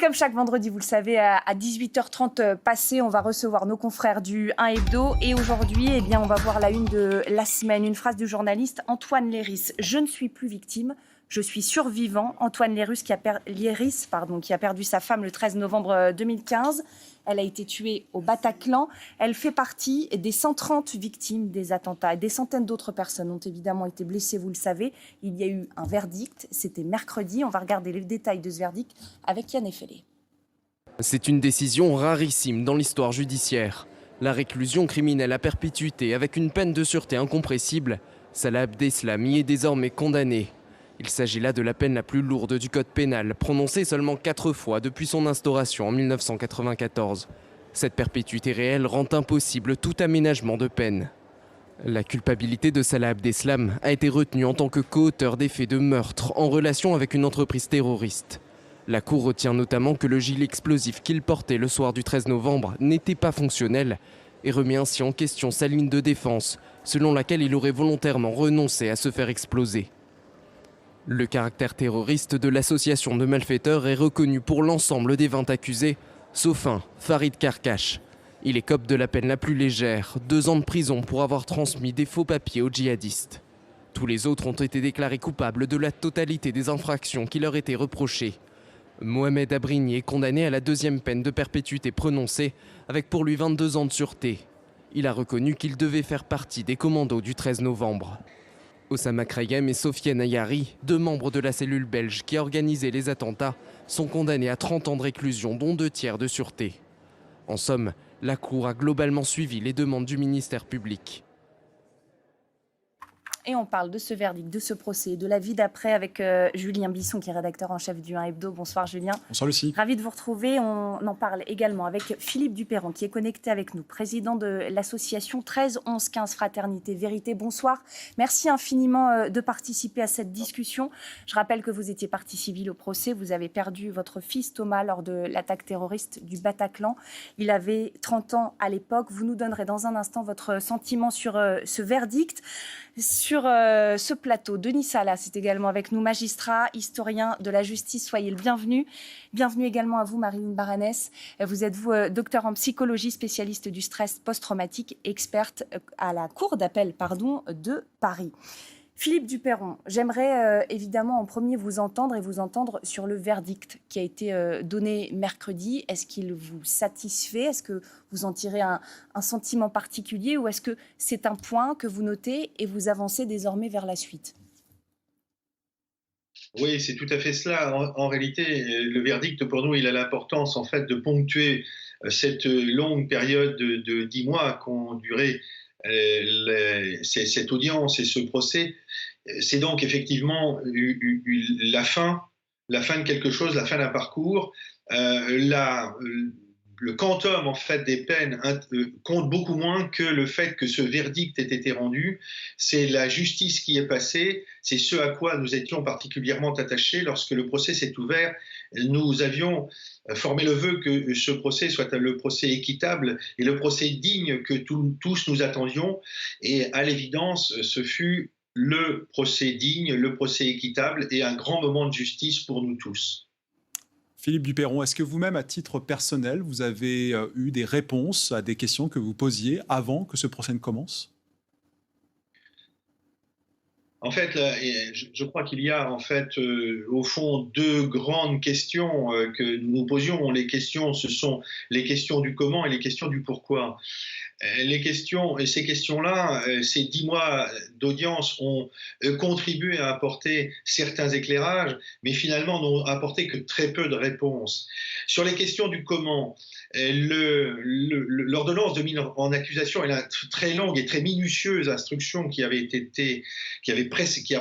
Comme chaque vendredi, vous le savez, à 18h30 passé, on va recevoir nos confrères du 1 Hebdo. Et aujourd'hui, on va voir la une de la semaine. Une phrase du journaliste Antoine Léris. « Je ne suis plus victime, je suis survivant ». Antoine Léris qui a perdu sa femme le 13 novembre 2015. Elle a été tuée au Bataclan. Elle fait partie des 130 victimes des attentats. Des centaines d'autres personnes ont évidemment été blessées, vous le savez. Il y a eu un verdict, c'était mercredi. On va regarder les détails de ce verdict avec Yann Effelé. C'est une décision rarissime dans l'histoire judiciaire. La réclusion criminelle à perpétuité avec une peine de sûreté incompressible. Salah Abdeslam y est désormais condamné. Il s'agit là de la peine la plus lourde du code pénal, prononcée seulement 4 fois depuis son instauration en 1994. Cette perpétuité réelle rend impossible tout aménagement de peine. La culpabilité de Salah Abdeslam a été retenue en tant que coauteur des faits de meurtre en relation avec une entreprise terroriste. La Cour retient notamment que le gilet explosif qu'il portait le soir du 13 novembre n'était pas fonctionnel et remet ainsi en question sa ligne de défense, selon laquelle il aurait volontairement renoncé à se faire exploser. Le caractère terroriste de l'association de malfaiteurs est reconnu pour l'ensemble des 20 accusés, sauf un, Farid Karkash. Il écope de la peine la plus légère, 2 ans de prison pour avoir transmis des faux papiers aux djihadistes. Tous les autres ont été déclarés coupables de la totalité des infractions qui leur étaient reprochées. Mohamed Abrigny est condamné à la 2e peine de perpétuité prononcée, avec pour lui 22 ans de sûreté. Il a reconnu qu'il devait faire partie des commandos du 13 novembre. Oussama Krayem et Sofiane Ayari, 2 membres de la cellule belge qui a organisé les attentats, sont condamnés à 30 ans de réclusion, dont 2 tiers de sûreté. En somme, la Cour a globalement suivi les demandes du ministère public. Et on parle de ce verdict, de ce procès, de la vie d'après avec Julien Bisson, qui est rédacteur en chef du 1 Hebdo. Bonsoir Julien. Bonsoir Lucie. Ravi de vous retrouver. On en parle également avec Philippe Duperron, qui est connecté avec nous, président de l'association 13 11 15 Fraternité Vérité. Bonsoir. Merci infiniment de participer à cette discussion. Je rappelle que vous étiez partie civile au procès. Vous avez perdu votre fils Thomas lors de l'attaque terroriste du Bataclan. Il avait 30 ans à l'époque. Vous nous donnerez dans un instant votre sentiment sur ce verdict. Sur ce plateau, Denis Salas est également avec nous, magistrat, historien de la justice. Soyez le bienvenu. Bienvenue également à vous, Marilyn Baranès. Vous êtes, docteur en psychologie, spécialiste du stress post-traumatique, experte à la Cour d'appel de Paris. Philippe Duperron, j'aimerais évidemment en premier vous entendre sur le verdict qui a été donné mercredi. Est-ce qu'il vous satisfait ? Est-ce que vous en tirez un sentiment particulier ou est-ce que c'est un point que vous notez et vous avancez désormais vers la suite ? Oui, c'est tout à fait cela. En réalité, le verdict pour nous, il a l'importance en fait de ponctuer cette longue période de 10 mois qu'ont duré cette audience et ce procès. C'est donc effectivement la fin de quelque chose, la fin d'un parcours. Le quantum en fait des peines compte beaucoup moins que le fait que ce verdict ait été rendu. C'est la justice qui est passée, c'est ce à quoi nous étions particulièrement attachés lorsque le procès s'est ouvert. Nous avions formé le vœu que ce procès soit le procès équitable et le procès digne que tous nous attendions. Et à l'évidence, ce fut le procès digne, le procès équitable et un grand moment de justice pour nous tous. Philippe Duperron, est-ce que vous-même, à titre personnel, vous avez eu des réponses à des questions que vous posiez avant que ce procès ne commence ? En fait, je crois qu'il y a en fait, au fond, 2 grandes questions que nous nous posions. Les questions, ce sont les questions du comment et les questions du pourquoi. Ces questions-là, ces 10 mois d'audience ont contribué à apporter certains éclairages, mais finalement n'ont apporté que très peu de réponses. Sur les questions du comment, l'ordonnance de mise en accusation et la très longue et très minutieuse instruction qui a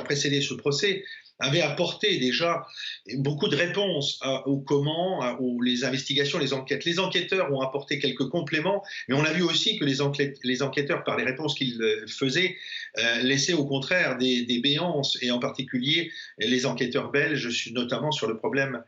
précédé ce procès avait apporté déjà beaucoup de réponses au comment, les investigations, les enquêtes. Les enquêteurs ont apporté quelques compléments, mais on a vu aussi que les enquêteurs, par les réponses qu'ils faisaient, laissaient au contraire des béances, et en particulier les enquêteurs belges, notamment sur le problème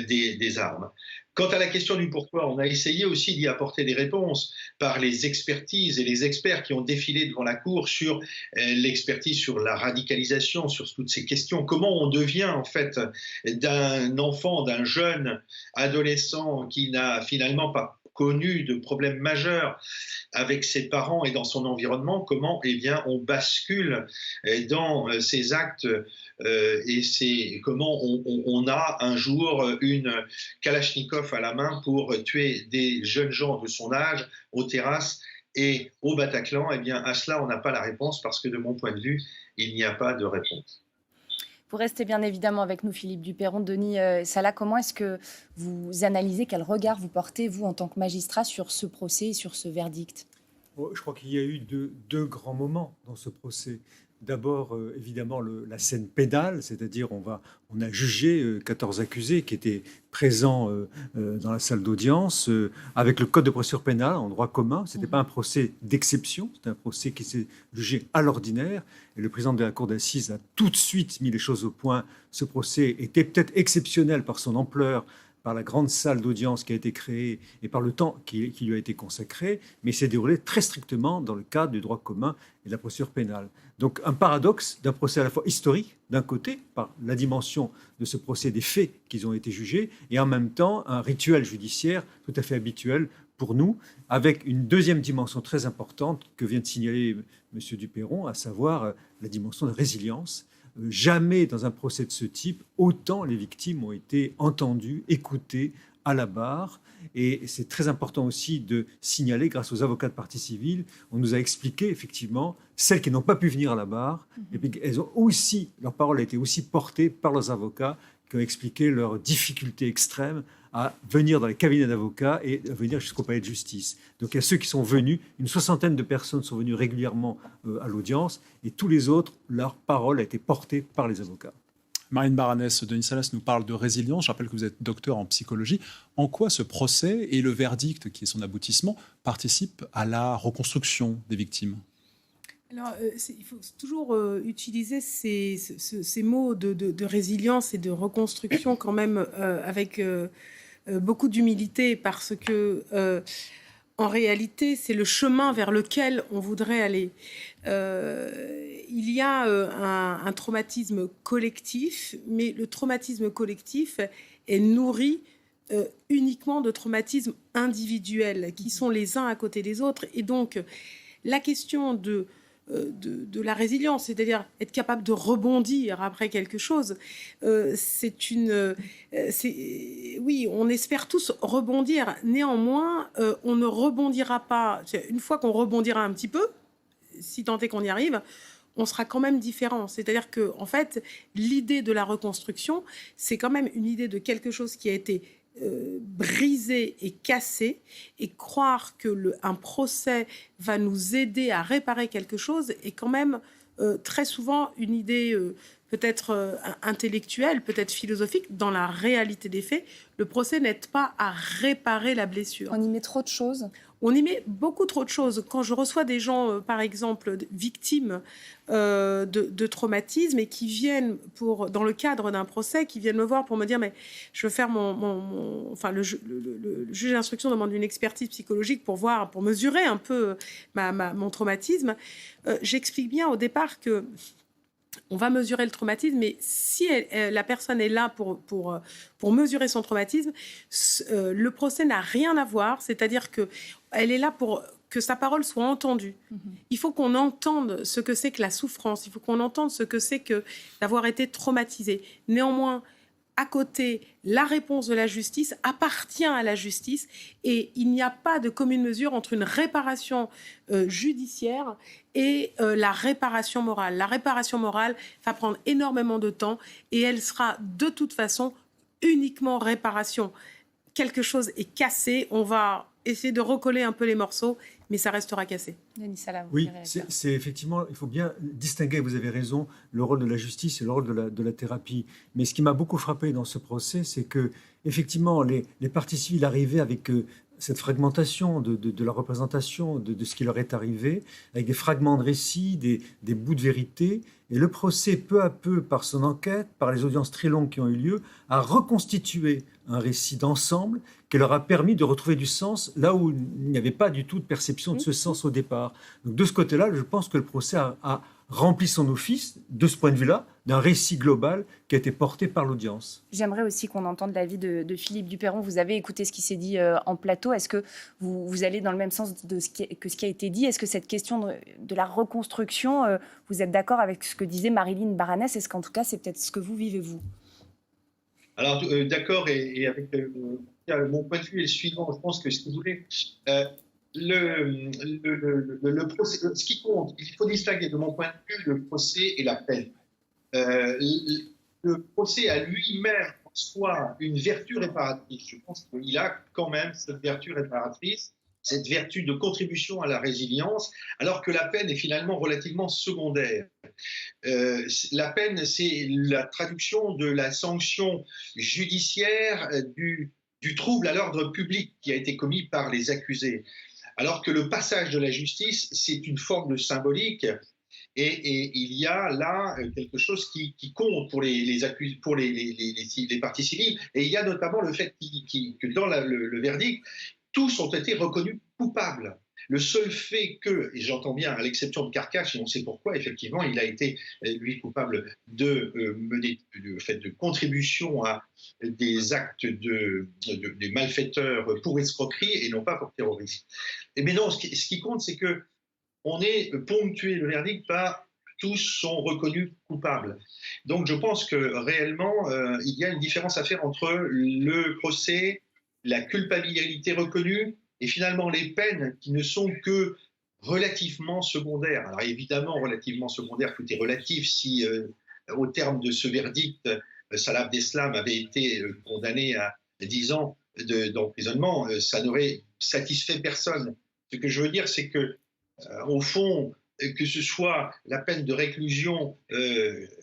des armes. Quant à la question du pourquoi, on a essayé aussi d'y apporter des réponses par les expertises et les experts qui ont défilé devant la Cour sur l'expertise sur la radicalisation, sur toutes ces questions. Comment on devient en fait d'un enfant, d'un jeune adolescent qui n'a finalement pas connu de problèmes majeurs avec ses parents et dans son environnement, comment on bascule dans ces actes et comment on a un jour une Kalachnikov à la main pour tuer des jeunes gens de son âge aux terrasses et au Bataclan. À cela, on n'a pas la réponse parce que de mon point de vue, il n'y a pas de réponse. Vous restez bien évidemment avec nous, Philippe Duperron. Denis Salah, comment est-ce que vous analysez, quel regard vous portez, vous, en tant que magistrat, sur ce procès et sur ce verdict ? Je crois qu'il y a eu deux grands moments dans ce procès. D'abord, évidemment, la scène pénale, c'est-à-dire on a jugé 14 accusés qui étaient présents dans la salle d'audience avec le code de procédure pénale en droit commun. Ce n'était pas un procès d'exception, c'était un procès qui s'est jugé à l'ordinaire. Et le président de la cour d'assises a tout de suite mis les choses au point. Ce procès était peut-être exceptionnel par son ampleur, par la grande salle d'audience qui a été créée et par le temps qui lui a été consacré, mais il s'est déroulé très strictement dans le cadre du droit commun et de la procédure pénale. Donc un paradoxe d'un procès à la fois historique, d'un côté, par la dimension de ce procès des faits qui ont été jugés, et en même temps un rituel judiciaire tout à fait habituel pour nous, avec une deuxième dimension très importante que vient de signaler M. Duperron, à savoir la dimension de résilience. Jamais dans un procès de ce type, autant les victimes ont été entendues, écoutées à la barre. Et c'est très important aussi de signaler, grâce aux avocats de partie civile, on nous a expliqué effectivement, celles qui n'ont pas pu venir à la barre, et puis elles ont aussi, leur parole a été aussi portée par leurs avocats qui ont expliqué leurs difficultés extrêmes à venir dans les cabinets d'avocats et à venir jusqu'au palais de justice. Donc il y a ceux qui sont venus, une soixantaine de personnes sont venues régulièrement à l'audience, et tous les autres, leur parole a été portée par les avocats. Marine Baranès, Denis Salas nous parle de résilience. Je rappelle que vous êtes docteur en psychologie. En quoi ce procès et le verdict, qui est son aboutissement, participent à la reconstruction des victimes ? Alors, il faut toujours utiliser ces mots de résilience et de reconstruction quand même avec beaucoup d'humilité, parce que en réalité, c'est le chemin vers lequel on voudrait aller. Il y a un traumatisme collectif, mais le traumatisme collectif est nourri uniquement de traumatismes individuels qui sont les uns à côté des autres. Et donc, la question de la résilience, c'est-à-dire être capable de rebondir après quelque chose, oui, on espère tous rebondir. Néanmoins, on ne rebondira pas. Une fois qu'on rebondira un petit peu, si tant est qu'on y arrive, on sera quand même différent. C'est-à-dire que, en fait, l'idée de la reconstruction, c'est quand même une idée de quelque chose qui a été brisé et cassé, et croire que un procès va nous aider à réparer quelque chose est quand même très souvent une idée peut-être intellectuelle, peut-être philosophique. Dans la réalité des faits, le procès n'aide pas à réparer la blessure. On y met trop de choses. On y met beaucoup trop de choses. Quand je reçois des gens, par exemple, victimes de traumatisme et qui viennent dans le cadre d'un procès, qui viennent me voir pour me dire, mais je veux faire le juge d'instruction demande une expertise psychologique pour mesurer un peu mon traumatisme. J'explique bien au départ que on va mesurer le traumatisme, mais si la personne est là pour mesurer son traumatisme, le procès n'a rien à voir, c'est-à-dire qu'elle est là pour que sa parole soit entendue. Il faut qu'on entende ce que c'est que la souffrance, il faut qu'on entende ce que c'est que d'avoir été traumatisé. Néanmoins, à côté, la réponse de la justice appartient à la justice, et il n'y a pas de commune mesure entre une réparation judiciaire et la réparation morale. La réparation morale va prendre énormément de temps, et elle sera de toute façon uniquement réparation. Quelque chose est cassé, on va essayer de recoller un peu les morceaux, mais ça restera cassé. Denis Salah, oui, c'est effectivement, il faut bien distinguer, vous avez raison, le rôle de la justice et le rôle de la thérapie. Mais ce qui m'a beaucoup frappé dans ce procès, c'est que effectivement, les parties civiles arrivaient avec cette fragmentation de la représentation de ce qui leur est arrivé, avec des fragments de récits, des bouts de vérité. Et le procès, peu à peu, par son enquête, par les audiences très longues qui ont eu lieu, a reconstitué un récit d'ensemble qui leur a permis de retrouver du sens là où il n'y avait pas du tout de perception de ce sens au départ. Donc de ce côté-là, je pense que le procès a rempli son office, de ce point de vue-là, d'un récit global qui a été porté par l'audience. J'aimerais aussi qu'on entende l'avis de Philippe Duperron. Vous avez écouté ce qui s'est dit en plateau. Est-ce que vous allez dans le même sens que ce qui a été dit? Est-ce que cette question de la reconstruction, vous êtes d'accord avec ce que disait Maryline Baranès? Est-ce qu'en tout cas, c'est peut-être ce que vous vivez, vous? Alors, d'accord, et avec mon point de vue est le suivant. Je pense que si vous voulez, le procès, ce qui compte, il faut distinguer de mon point de vue le procès et la peine. Le procès a lui-même en soi une vertu réparatrice. Je pense qu'il a quand même cette vertu réparatrice, cette vertu de contribution à la résilience, alors que la peine est finalement relativement secondaire. La peine, c'est la traduction de la sanction judiciaire du trouble à l'ordre public qui a été commis par les accusés. Alors que le passage de la justice, c'est une forme de symbolique, et il y a là quelque chose qui compte pour les parties civiles. Et il y a notamment le fait que dans le verdict, tous ont été reconnus coupables. Le seul fait que, et j'entends bien, à l'exception de Carcache, et on sait pourquoi, effectivement, il a été, lui, coupable de contribution à des actes des malfaiteurs pour escroquerie et non pas pour terrorisme. Mais non, ce qui compte, c'est que on est ponctué, le verdict, par tous sont reconnus coupables. Donc je pense que réellement, il y a une différence à faire entre le procès, la culpabilité reconnue, et finalement les peines qui ne sont que relativement secondaires. Alors évidemment, relativement secondaires, tout est relatif. Si au terme de ce verdict, Salah Abdeslam avait été condamné à 10 ans d'emprisonnement, ça n'aurait satisfait personne. Ce que je veux dire, c'est que, au fond, que ce soit la peine de réclusion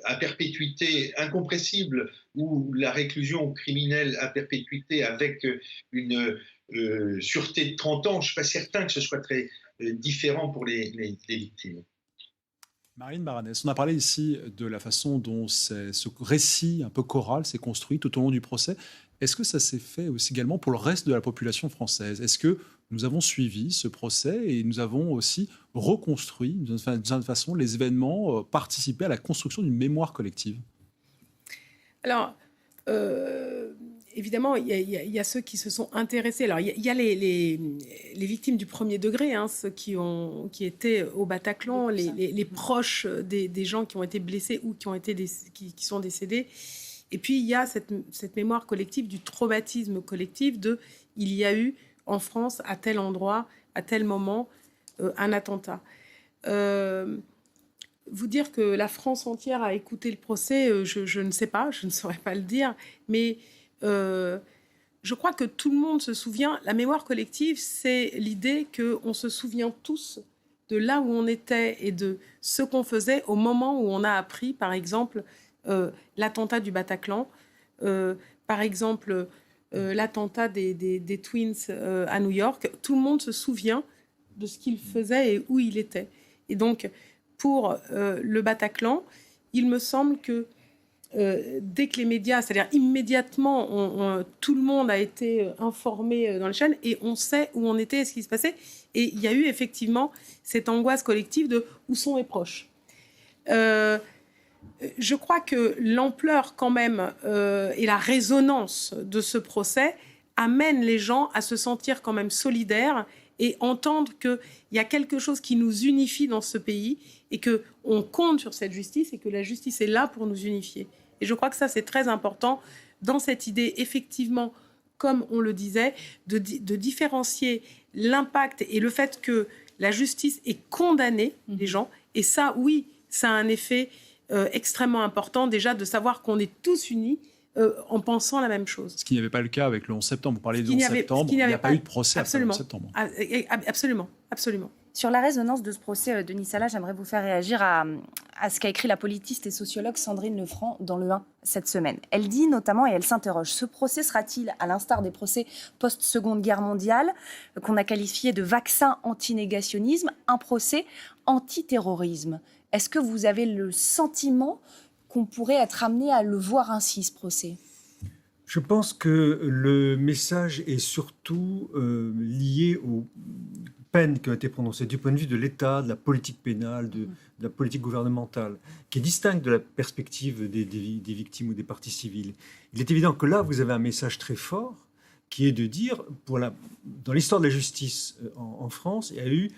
à perpétuité incompressible ou la réclusion criminelle à perpétuité avec une sûreté de 30 ans, je ne suis pas certain que ce soit très différent pour les victimes. Maryline Baranès, on a parlé ici de la façon dont ce récit un peu choral s'est construit tout au long du procès. Est-ce que ça s'est fait aussi également pour le reste de la population française? Est-ce que nous avons suivi ce procès et nous avons aussi reconstruit d'une certaine façon les événements, participé à la construction d'une mémoire collective? Alors, évidemment, il y a ceux qui se sont intéressés. Alors, il y a les victimes du premier degré, hein, ceux qui étaient au Bataclan, les proches des gens qui ont été blessés ou qui sont décédés. Et puis, il y a cette mémoire collective du traumatisme collectif il y a eu en France, à tel endroit, à tel moment, un attentat. Vous dire que la France entière a écouté le procès, je ne sais pas, je ne saurais pas le dire, mais je crois que tout le monde se souvient. La mémoire collective, c'est l'idée qu'on se souvient tous de là où on était et de ce qu'on faisait au moment où on a appris, par exemple, l'attentat du Bataclan, par exemple, l'attentat des Twins à New York. Tout le monde se souvient de ce qu'il faisait et où il était. Et donc, pour le Bataclan, il me semble que dès que les médias, c'est-à-dire immédiatement, tout le monde a été informé dans les chaînes et on sait où on était et ce qui se passait. Et il y a eu effectivement cette angoisse collective de où sont mes proches. Je crois que l'ampleur quand même et la résonance de ce procès amène les gens à se sentir quand même solidaires et entendre qu'il y a quelque chose qui nous unifie dans ce pays et qu'on compte sur cette justice et que la justice est là pour nous unifier. Et je crois que ça, c'est très important dans cette idée, effectivement, comme on le disait, de différencier l'impact et le fait que la justice ait condamné les gens. Et ça, oui, ça a un effet extrêmement important, déjà, de savoir qu'on est tous unis en pensant la même chose. Ce qui n'y avait pas le cas avec le 11 septembre. Vous parlez du 11 septembre, il n'y a pas eu de procès après le 11 septembre. Absolument, absolument. Sur la résonance de ce procès, Denis Salah, j'aimerais vous faire réagir à ce qu'a écrit la politiste et sociologue Sandrine Lefranc dans Le 1 cette semaine. Elle dit notamment, et elle s'interroge, ce procès sera-t-il, à l'instar des procès post-Seconde Guerre mondiale, qu'on a qualifié de vaccin anti-négationnisme, un procès anti-terrorisme? Est-ce que vous avez le sentiment qu'on pourrait être amené à le voir ainsi, ce procès? Je pense que le message est surtout lié aux peines qui ont été prononcées du point de vue de l'État, de la politique pénale, de la politique gouvernementale, qui est distincte de la perspective des victimes ou des parties civiles. Il est évident que là, vous avez un message très fort qui est de dire, dans l'histoire de la justice en France, il y a eu,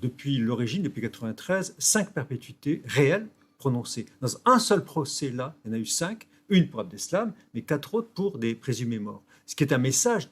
depuis l'origine, depuis 1993, 5 perpétuités réelles prononcées. Dans un seul procès, là, il y en a eu 5, une pour Abdeslam, mais 4 autres pour des présumés morts. Ce qui est un message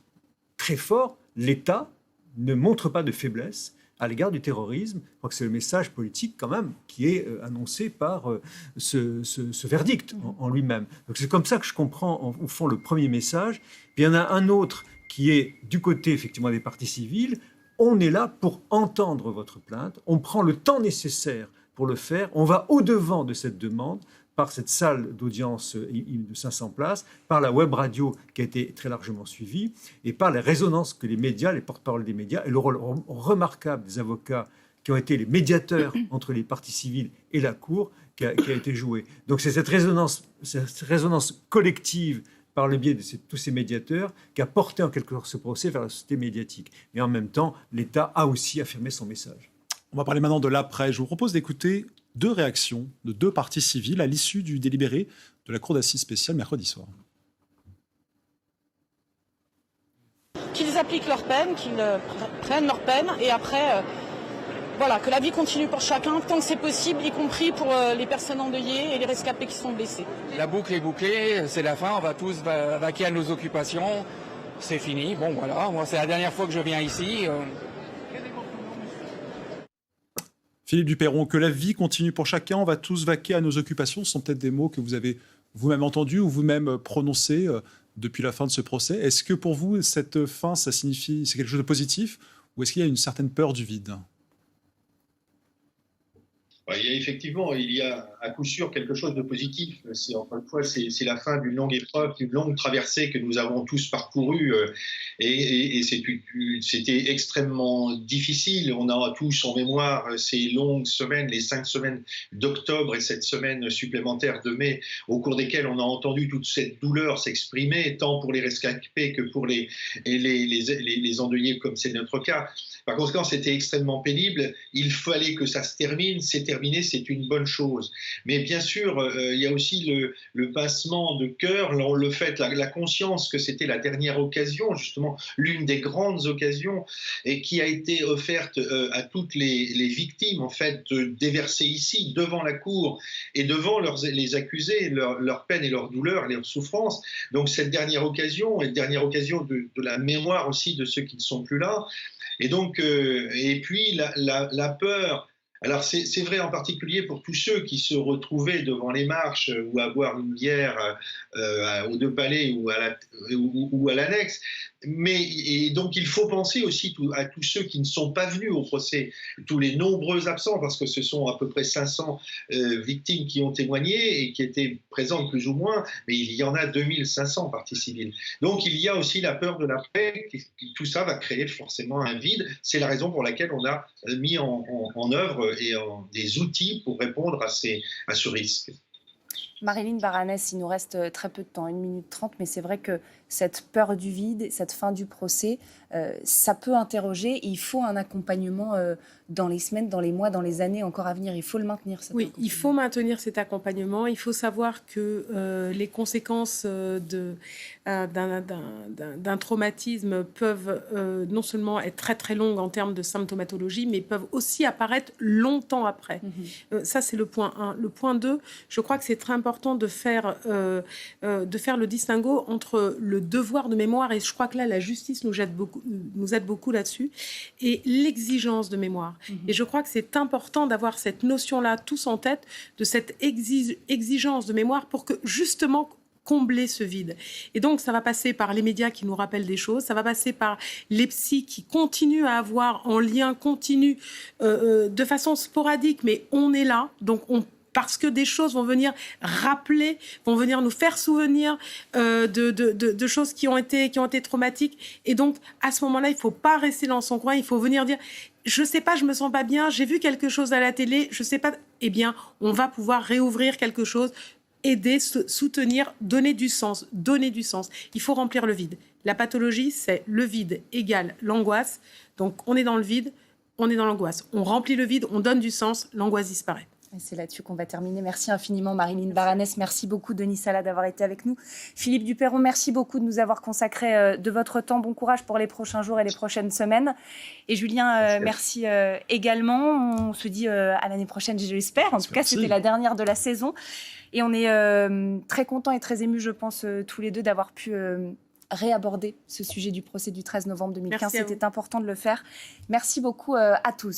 très fort, l'État ne montre pas de faiblesse à l'égard du terrorisme. Je crois que c'est le message politique quand même qui est annoncé par ce verdict en lui-même. Donc c'est comme ça que je comprends au fond le premier message. Puis il y en a un autre qui est du côté effectivement des parties civiles. On est là pour entendre votre plainte, on prend le temps nécessaire pour le faire, on va au-devant de cette demande par cette salle d'audience de 500 places, par la web radio qui a été très largement suivie, et par la résonance que les médias, les porte-parole des médias, et le rôle remarquable des avocats qui ont été les médiateurs entre les parties civiles et la Cour qui a été joué. Donc c'est cette résonance collective par le biais de tous ces médiateurs qui a porté en quelque sorte ce procès vers la société médiatique. Mais en même temps, l'État a aussi affirmé son message. On va parler maintenant de l'après. Je vous propose d'écouter 2 réactions de 2 parties civiles à l'issue du délibéré de la Cour d'assises spéciale mercredi soir. Qu'ils appliquent leur peine, qu'ils prennent leur peine et après, voilà, que la vie continue pour chacun tant que c'est possible, y compris pour les personnes endeuillées et les rescapés qui sont blessés. La boucle est bouclée, c'est la fin, on va tous vaquer à nos occupations, c'est fini. Bon voilà, moi c'est la dernière fois que je viens ici. Philippe Duperron, que la vie continue pour chacun, on va tous vaquer à nos occupations, ce sont peut-être des mots que vous avez vous-même entendus ou vous-même prononcés depuis la fin de ce procès. Est-ce que pour vous, cette fin, ça signifie, c'est quelque chose de positif ou est-ce qu'il y a une certaine peur du vide ? Il y a à coup sûr quelque chose de positif. Encore une fois, c'est la fin d'une longue épreuve, d'une longue traversée que nous avons tous parcourue. Et c'était extrêmement difficile. On a tous en mémoire ces longues semaines, les 5 semaines d'octobre et cette semaine supplémentaire de mai, au cours desquelles on a entendu toute cette douleur s'exprimer, tant pour les rescapés que pour les endeuillés, comme c'est notre cas. Par conséquent, c'était extrêmement pénible. Il fallait que ça se termine. C'est terminé, c'est une bonne chose. Mais bien sûr, il y a aussi le pincement de cœur, le fait, la conscience que c'était la dernière occasion, justement l'une des grandes occasions, et qui a été offerte à toutes les victimes, en fait, de déverser ici, devant la Cour, et devant les accusés, leur peine et leur douleur, leurs souffrances. Donc cette dernière occasion, et dernière occasion de la mémoire aussi de ceux qui ne sont plus là. Et donc, et puis la peur. Alors c'est vrai en particulier pour tous ceux qui se retrouvaient devant les marches ou à boire une bière aux Deux Palais ou à l'annexe. Et donc il faut penser aussi à tous ceux qui ne sont pas venus au procès, tous les nombreux absents, parce que ce sont à peu près 500 victimes qui ont témoigné et qui étaient présentes plus ou moins, mais il y en a 2500 parties civiles. Donc il y a aussi la peur de l'après, tout ça va créer forcément un vide. C'est la raison pour laquelle on a mis en œuvre des outils pour répondre à ce risque. Maryline Baranès, il nous reste très peu de temps, 1 minute 30, mais c'est vrai que cette peur du vide, cette fin du procès, ça peut interroger. Il faut un accompagnement dans les semaines, dans les mois, dans les années encore à venir. Il faut le maintenir. Oui, il faut maintenir cet accompagnement. Il faut savoir que les conséquences d'un traumatisme peuvent non seulement être très très longues en termes de symptomatologie, mais peuvent aussi apparaître longtemps après. Ça, c'est le point 1. Le point 2, je crois que c'est très important de faire le distinguo entre le devoir de mémoire, et je crois que là, la justice nous aide beaucoup là-dessus, et l'exigence de mémoire. Et je crois que c'est important d'avoir cette notion-là tous en tête, de cette exigence de mémoire pour que, justement, combler ce vide. Et donc, ça va passer par les médias qui nous rappellent des choses, ça va passer par les psys qui continuent à avoir en lien continu, de façon sporadique, mais on est là, donc parce que des choses vont venir rappeler, vont venir nous faire souvenir de choses qui ont été traumatiques. Et donc, à ce moment-là, il ne faut pas rester dans son coin, il faut venir dire « je ne sais pas, je ne me sens pas bien, j'ai vu quelque chose à la télé, je ne sais pas ». Eh bien, on va pouvoir réouvrir quelque chose, aider, soutenir, donner du sens, donner du sens. Il faut remplir le vide. La pathologie, c'est le vide égale l'angoisse. Donc, on est dans le vide, on est dans l'angoisse. On remplit le vide, on donne du sens, l'angoisse disparaît. Et c'est là-dessus qu'on va terminer. Merci infiniment Maryline Baranès. Merci beaucoup Denis Salah d'avoir été avec nous. Philippe Duperron, merci beaucoup de nous avoir consacré de votre temps. Bon courage pour les prochains jours et les prochaines semaines. Et Julien, merci également. On se dit à l'année prochaine, je l'espère. En tout cas, c'était la dernière de la saison. Et on est très contents et très émus, je pense, tous les deux, d'avoir pu réaborder ce sujet du procès du 13 novembre 2015. C'était important de le faire. Merci beaucoup à tous.